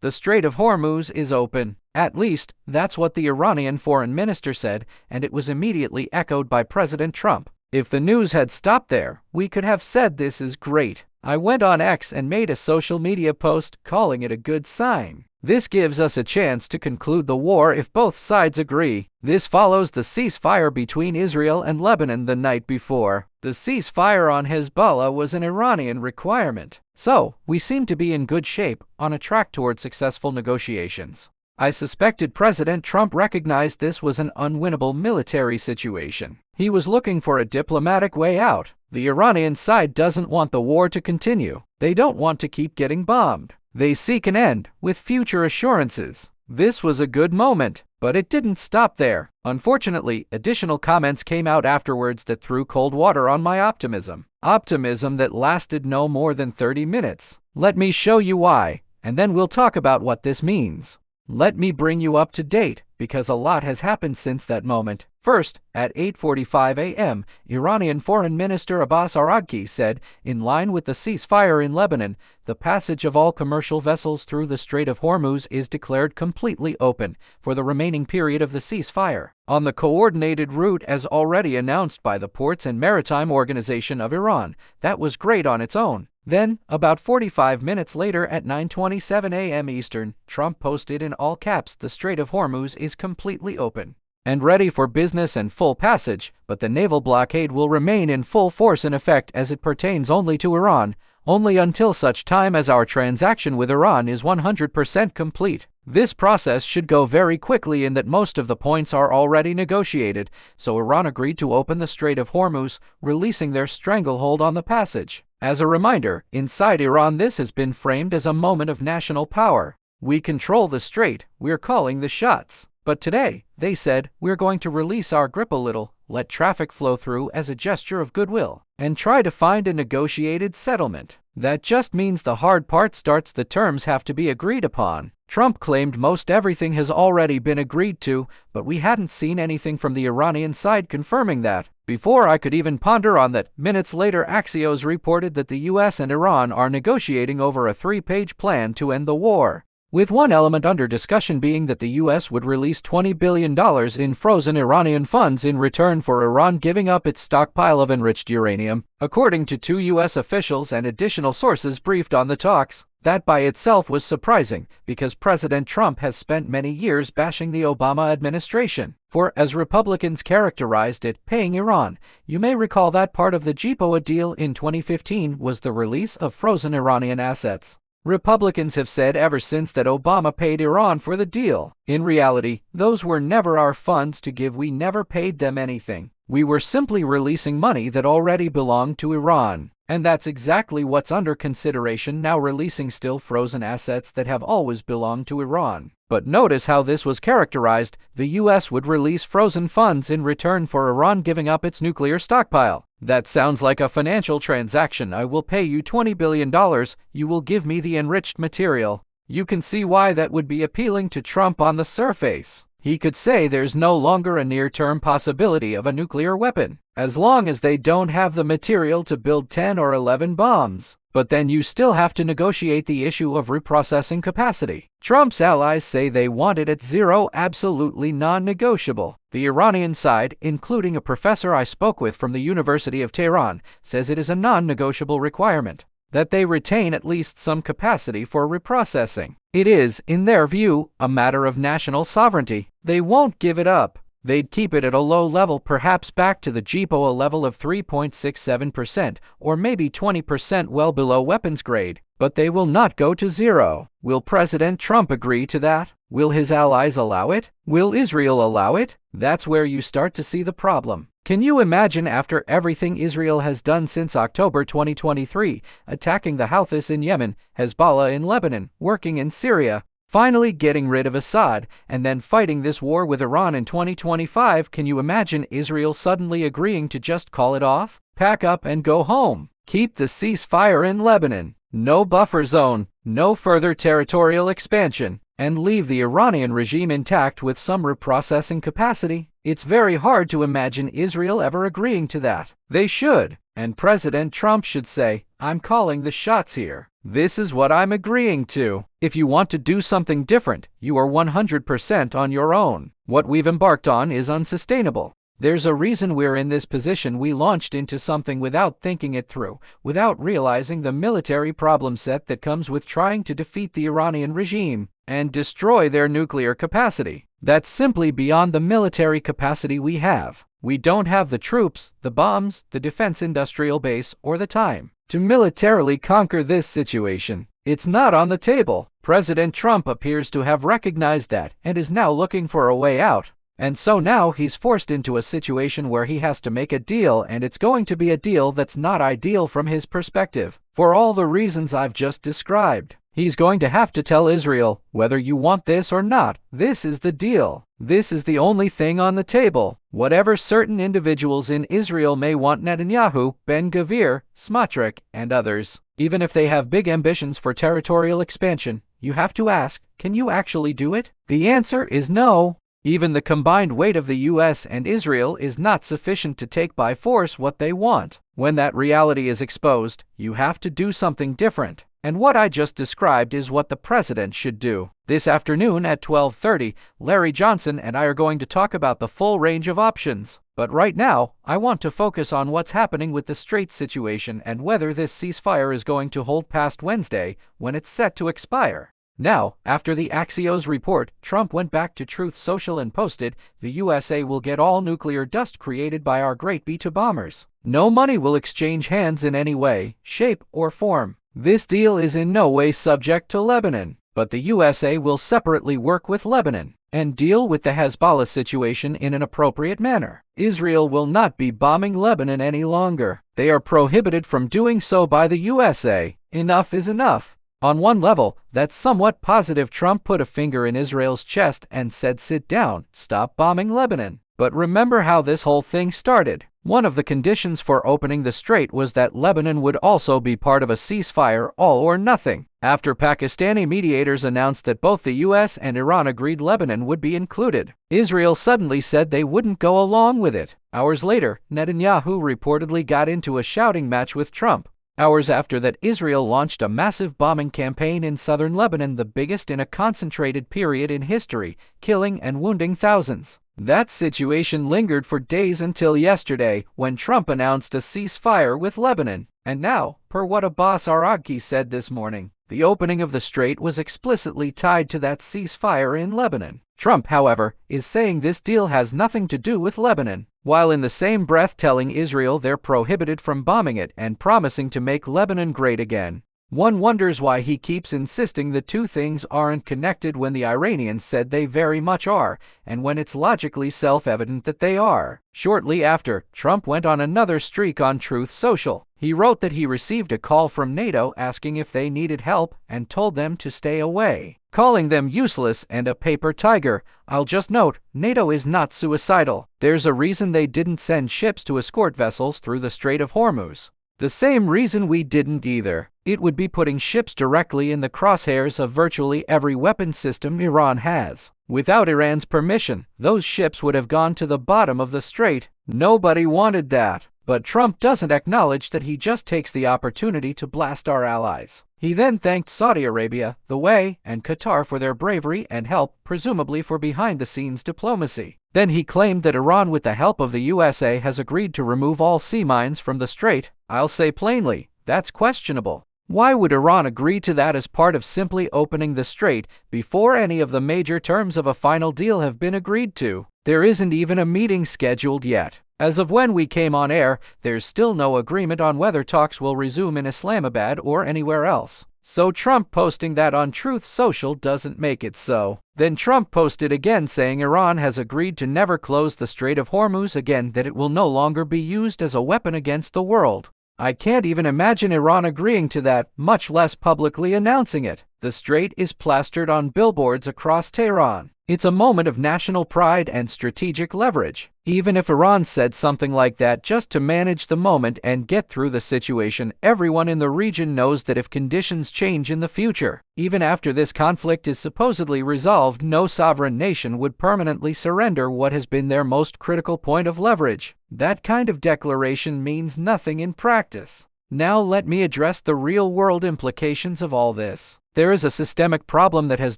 The Strait of Hormuz is open. At least, that's what the Iranian foreign minister said, and it was immediately echoed by President Trump. If the news had stopped there, we could have said this is great. I went on X and made a social media post calling it a good sign. This gives us a chance to conclude the war if both sides agree. This follows the ceasefire between Israel and Lebanon the night before. The ceasefire on Hezbollah was an Iranian requirement. So, we seem to be in good shape, on a track toward successful negotiations. I suspected President Trump recognized this was an unwinnable military situation. He was looking for a diplomatic way out. The Iranian side doesn't want the war to continue. They don't want to keep getting bombed. They seek an end, with future assurances. This was a good moment, but it didn't stop there. Unfortunately, additional comments came out afterwards that threw cold water on my optimism. Optimism that lasted no more than 30 minutes. Let me show you why, and then we'll talk about what this means. Let me bring you up to date, because a lot has happened since that moment. First, at 8:45 a.m., Iranian Foreign Minister Abbas Araghchi said, in line with the ceasefire in Lebanon, the passage of all commercial vessels through the Strait of Hormuz is declared completely open for the remaining period of the ceasefire, on the coordinated route as already announced by the Ports and Maritime Organization of Iran. That was great on its own. Then, about 45 minutes later at 9:27 a.m. Eastern, Trump posted in all caps, "The Strait of Hormuz is completely open and ready for business and full passage, but the naval blockade will remain in full force in effect as it pertains only to Iran, only until such time as our transaction with Iran is 100% complete." This process should go very quickly in that most of the points are already negotiated, so Iran agreed to open the Strait of Hormuz, releasing their stranglehold on the passage. As a reminder, inside Iran this has been framed as a moment of national power. We control the strait, we're calling the shots. But today, they said, we're going to release our grip a little, let traffic flow through as a gesture of goodwill, and try to find a negotiated settlement. That just means the hard part starts. The terms have to be agreed upon. Trump claimed most everything has already been agreed to, but we hadn't seen anything from the Iranian side confirming that. Before I could even ponder on that, minutes later Axios reported that the US and Iran are negotiating over a 3-page plan to end the war, with one element under discussion being that the US would release $20 billion in frozen Iranian funds in return for Iran giving up its stockpile of enriched uranium. According to 2 US officials and additional sources briefed on the talks, that by itself was surprising, because President Trump has spent many years bashing the Obama administration for, as Republicans characterized it, paying Iran. You may recall that part of the GPOA deal in 2015 was the release of frozen Iranian assets. Republicans have said ever since that Obama paid Iran for the deal. In reality, those were never our funds to give. We never paid them anything. We were simply releasing money that already belonged to Iran. And that's exactly what's under consideration now, releasing still frozen assets that have always belonged to Iran. But notice how this was characterized. The US would release frozen funds in return for Iran giving up its nuclear stockpile. That sounds like a financial transaction. I will pay you $20 billion, you will give me the enriched material. You can see why that would be appealing to Trump on the surface. He could say there's no longer a near-term possibility of a nuclear weapon, as long as they don't have the material to build 10 or 11 bombs. But then you still have to negotiate the issue of reprocessing capacity. Trump's allies say they want it at zero, absolutely non-negotiable. The Iranian side, including a professor I spoke with from the University of Tehran, says it is a non-negotiable requirement that they retain at least some capacity for reprocessing. It is, in their view, a matter of national sovereignty. They won't give it up. They'd keep it at a low level, perhaps back to the GPOA level of 3.67%, or maybe 20%, well below weapons grade. But they will not go to zero. Will President Trump agree to that? Will his allies allow it? Will Israel allow it? That's where you start to see the problem. Can you imagine, after everything Israel has done since October 2023, attacking the Houthis in Yemen, Hezbollah in Lebanon, working in Syria, finally getting rid of Assad, and then fighting this war with Iran in 2025, can you imagine Israel suddenly agreeing to just call it off, pack up and go home? Keep the ceasefire in Lebanon, no buffer zone, no further territorial expansion, and leave the Iranian regime intact with some reprocessing capacity? It's very hard to imagine Israel ever agreeing to that. They should. And President Trump should say, I'm calling the shots here. This is what I'm agreeing to. If you want to do something different, you are 100% on your own. What we've embarked on is unsustainable. There's a reason we're in this position. We launched into something without thinking it through, without realizing the military problem set that comes with trying to defeat the Iranian regime and destroy their nuclear capacity. That's simply beyond the military capacity we have. We don't have the troops, the bombs, the defense industrial base, or the time to militarily conquer this situation. It's not on the table. President Trump appears to have recognized that and is now looking for a way out. And so now he's forced into a situation where he has to make a deal, and it's going to be a deal that's not ideal from his perspective, for all the reasons I've just described. He's going to have to tell Israel, whether you want this or not, this is the deal. This is the only thing on the table. Whatever certain individuals in Israel may want Netanyahu, Ben-Gvir, Smotrich, and others, even if they have big ambitions for territorial expansion, you have to ask, can you actually do it? The answer is no. Even the combined weight of the US and Israel is not sufficient to take by force what they want. When that reality is exposed, you have to do something different. And what I just described is what the president should do. This afternoon at 12:30, Larry Johnson and I are going to talk about the full range of options. But right now, I want to focus on what's happening with the Strait situation and whether this ceasefire is going to hold past Wednesday, when it's set to expire. Now, after the Axios report, Trump went back to Truth Social and posted, the USA will get all nuclear dust created by our great B-2 bombers. No money will exchange hands in any way, shape, or form. This deal is in no way subject to Lebanon, but the USA will separately work with Lebanon and deal with the Hezbollah situation in an appropriate manner. Israel will not be bombing Lebanon any longer. They are prohibited from doing so by the USA. Enough is enough. On one level, that's somewhat positive. Trump put a finger in Israel's chest and said, sit down, stop bombing Lebanon. But remember how this whole thing started. One of the conditions for opening the strait was that Lebanon would also be part of a ceasefire, all or nothing. After Pakistani mediators announced that both the US and Iran agreed Lebanon would be included, Israel suddenly said they wouldn't go along with it. Hours later, Netanyahu reportedly got into a shouting match with Trump. Hours after that, Israel launched a massive bombing campaign in southern Lebanon, the biggest in a concentrated period in history, killing and wounding thousands. That situation lingered for days until yesterday, when Trump announced a ceasefire with Lebanon. And now, per what Abbas Araghchi said this morning, the opening of the strait was explicitly tied to that ceasefire in Lebanon. Trump, however, is saying this deal has nothing to do with Lebanon, while in the same breath telling Israel they're prohibited from bombing it and promising to make Lebanon great again. One wonders why he keeps insisting the two things aren't connected when the Iranians said they very much are, and when it's logically self-evident that they are. Shortly after, Trump went on another streak on Truth Social. He wrote that he received a call from NATO asking if they needed help and told them to stay away, calling them useless and a paper tiger. I'll just note, NATO is not suicidal. There's a reason they didn't send ships to escort vessels through the Strait of Hormuz. The same reason we didn't either. It would be putting ships directly in the crosshairs of virtually every weapon system Iran has. Without Iran's permission, those ships would have gone to the bottom of the strait. Nobody wanted that. But Trump doesn't acknowledge that he just takes the opportunity to blast our allies. He then thanked Saudi Arabia, the UAE, and Qatar for their bravery and help, presumably for behind-the-scenes diplomacy. Then he claimed that Iran, with the help of the USA, has agreed to remove all sea mines from the strait. I'll say plainly, that's questionable. Why would Iran agree to that as part of simply opening the strait before any of the major terms of a final deal have been agreed to? There isn't even a meeting scheduled yet. As of when we came on air, there's still no agreement on whether talks will resume in Islamabad or anywhere else. So Trump posting that on Truth Social doesn't make it so. Then Trump posted again saying Iran has agreed to never close the Strait of Hormuz again, that it will no longer be used as a weapon against the world. I can't even imagine Iran agreeing to that, much less publicly announcing it. The strait is plastered on billboards across Tehran. It's a moment of national pride and strategic leverage. Even if Iran said something like that just to manage the moment and get through the situation, everyone in the region knows that if conditions change in the future, even after this conflict is supposedly resolved, no sovereign nation would permanently surrender what has been their most critical point of leverage. That kind of declaration means nothing in practice. Now let me address the real-world implications of all this. There is a systemic problem that has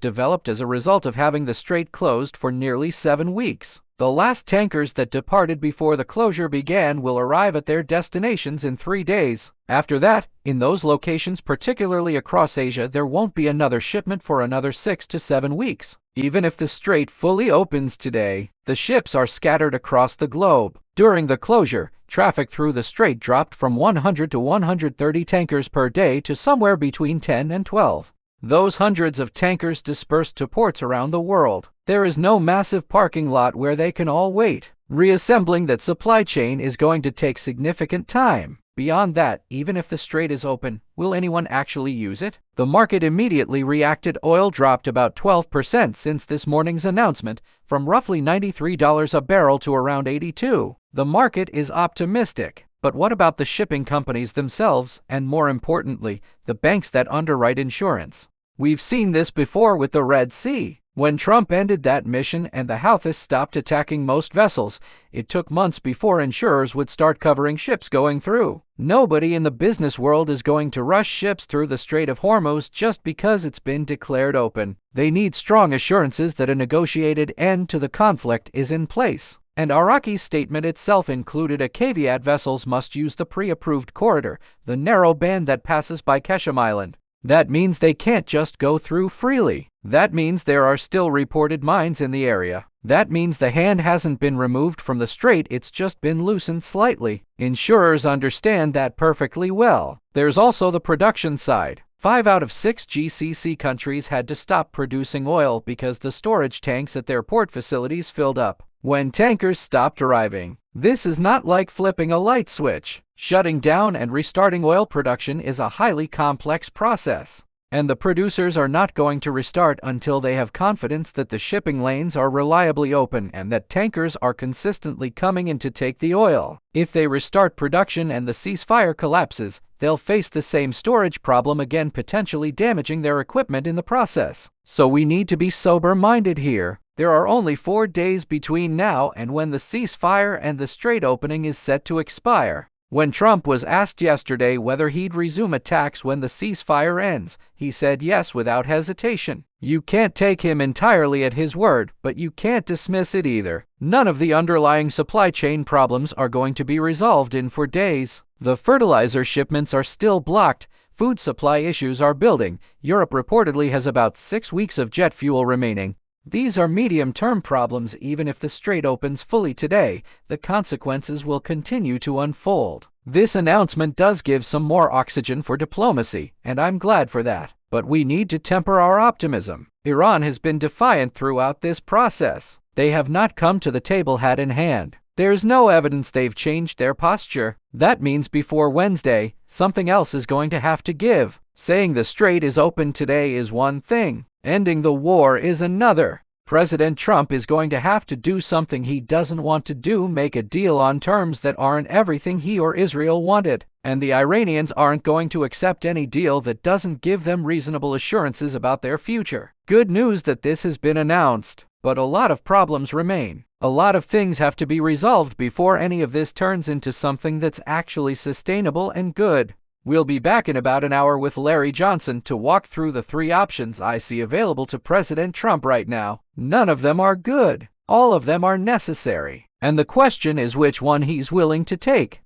developed as a result of having the strait closed for nearly 7 weeks. The last tankers that departed before the closure began will arrive at their destinations in 3 days. After that, in those locations, particularly across Asia, there won't be another shipment for another 6 to 7 weeks. Even if the strait fully opens today, the ships are scattered across the globe. During the closure, traffic through the strait dropped from 100 to 130 tankers per day to somewhere between 10 and 12. Those hundreds of tankers dispersed to ports around the world. There is no massive parking lot where they can all wait. Reassembling that supply chain is going to take significant time. Beyond that, even if the strait is open, will anyone actually use it? The market immediately reacted. Oil dropped about 12% since this morning's announcement, from roughly $93 a barrel to around $82. The market is optimistic. But what about the shipping companies themselves, and more importantly, the banks that underwrite insurance? We've seen this before with the Red Sea. When Trump ended that mission and the Houthis stopped attacking most vessels, it took months before insurers would start covering ships going through. Nobody in the business world is going to rush ships through the Strait of Hormuz just because it's been declared open. They need strong assurances that a negotiated end to the conflict is in place. And Iraqi's statement itself included a caveat: vessels must use the pre-approved corridor, the narrow band that passes by Qeshm Island. That means they can't just go through freely. That means there are still reported mines in the area. That means the hand hasn't been removed from the strait, it's just been loosened slightly. Insurers understand that perfectly well. There's also the production side. 5 out of 6 GCC countries had to stop producing oil because the storage tanks at their port facilities filled up when tankers stopped arriving. This is not like flipping a light switch. Shutting down and restarting oil production is a highly complex process, and the producers are not going to restart until they have confidence that the shipping lanes are reliably open and that tankers are consistently coming in to take the oil. If they restart production and the ceasefire collapses, they'll face the same storage problem again, potentially damaging their equipment in the process. So we need to be sober-minded here. There are only 4 days between now and when the ceasefire and the strait opening is set to expire. When Trump was asked yesterday whether he'd resume attacks when the ceasefire ends, he said yes without hesitation. You can't take him entirely at his word, but you can't dismiss it either. None of the underlying supply chain problems are going to be resolved in 4 days. The fertilizer shipments are still blocked. Food supply issues are building. Europe reportedly has about 6 weeks of jet fuel remaining. These are medium-term problems. Even if the strait opens fully today, the consequences will continue to unfold. This announcement does give some more oxygen for diplomacy, and I'm glad for that. But we need to temper our optimism. Iran has been defiant throughout this process. They have not come to the table hat in hand. There's no evidence they've changed their posture. That means before Wednesday, something else is going to have to give. Saying the strait is open today is one thing. Ending the war is another. President Trump is going to have to do something he doesn't want to do, make a deal on terms that aren't everything he or Israel wanted. And the Iranians aren't going to accept any deal that doesn't give them reasonable assurances about their future. Good news that this has been announced, but a lot of problems remain. A lot of things have to be resolved before any of this turns into something that's actually sustainable and good. We'll be back in about an hour with Larry Johnson to walk through the 3 options I see available to President Trump right now. None of them are good. All of them are necessary. And the question is which one he's willing to take.